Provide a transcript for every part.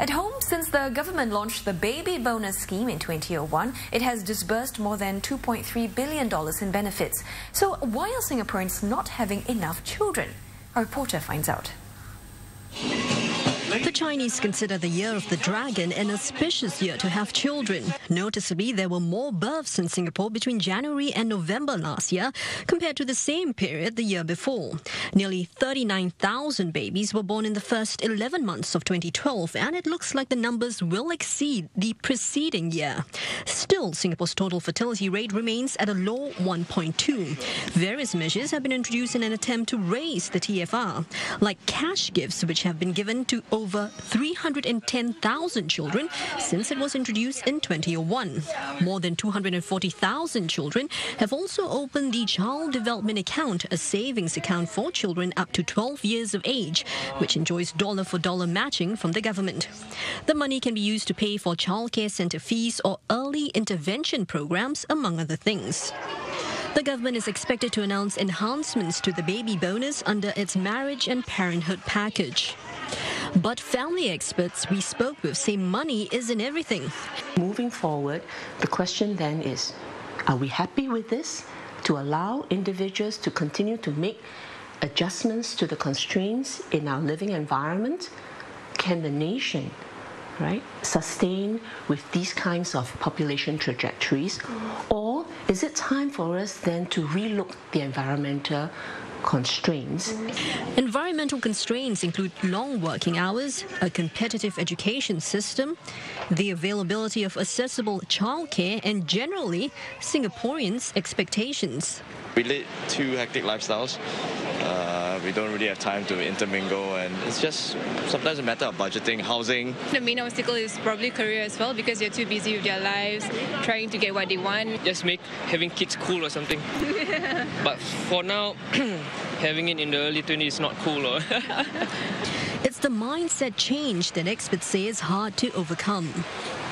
At home, since the government launched the baby bonus scheme in 2001, it has disbursed more than $2.3 billion in benefits. So why are Singaporeans not having enough children? Our reporter finds out. The Chinese consider the year of the dragon an auspicious year to have children. Noticeably, there were more births in Singapore between January and November last year compared to the same period the year before. Nearly 39,000 babies were born in the first 11 months of 2012, and it looks like the numbers will exceed the preceding year. Still, Singapore's total fertility rate remains at a low 1.2. Various measures have been introduced in an attempt to raise the TFR, like cash gifts which have been given to over 310,000 children since it was introduced in 2001. More than 240,000 children have also opened the Child Development Account, a savings account for children up to 12 years of age, which enjoys dollar-for-dollar matching from the government. The money can be used to pay for childcare centre fees or early intervention programs, among other things. The government is expected to announce enhancements to the baby bonus under its marriage and parenthood package. But family experts we spoke with say money isn't everything. Moving forward, the question then is, are we happy with this? To allow individuals to continue to make adjustments to the constraints in our living environment? Can the nation, sustain with these kinds of population trajectories? Or is it time for us then to relook the environmental constraints? Environmental constraints include long working hours, a competitive education system, the availability of accessible childcare, and generally Singaporeans' expectations. We lead two hectic lifestyles. We don't really have time to intermingle, and it's just sometimes a matter of budgeting, housing. The main obstacle is probably career as well, because they're too busy with their lives, trying to get what they want. Just make having kids cool or something. But for now, having it in the early 20s is not cool. It's the mindset change that experts say is hard to overcome.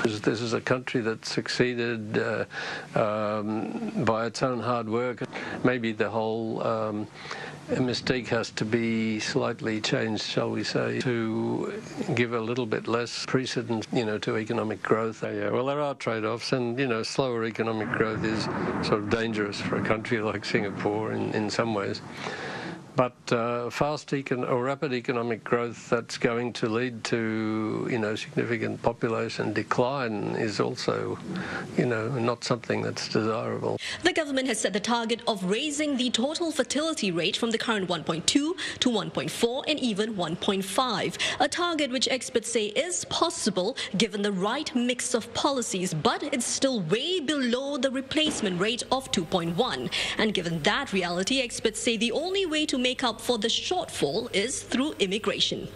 This is a country that succeeded by its own hard work. Maybe the whole mystique has to be slightly changed, shall we say, to give a little bit less precedence, to economic growth. Well, there are trade-offs, and, slower economic growth is sort of dangerous for a country like Singapore in some ways. But rapid economic growth that's going to lead to, significant population decline is also, not something that's desirable. The government has set the target of raising the total fertility rate from the current 1.2 to 1.4 and even 1.5, a target which experts say is possible given the right mix of policies, but it's still way below the replacement rate of 2.1. And given that reality, experts say the only way to make up for the shortfall is through immigration.